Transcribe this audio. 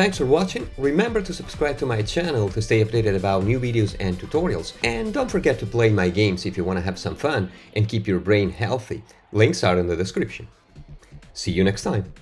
Thanks for watching. Remember to subscribe to my channel to stay updated about new videos and tutorials. And don't forget to play my games if you want to have some fun and keep your brain healthy. Links are in the description. See you next time.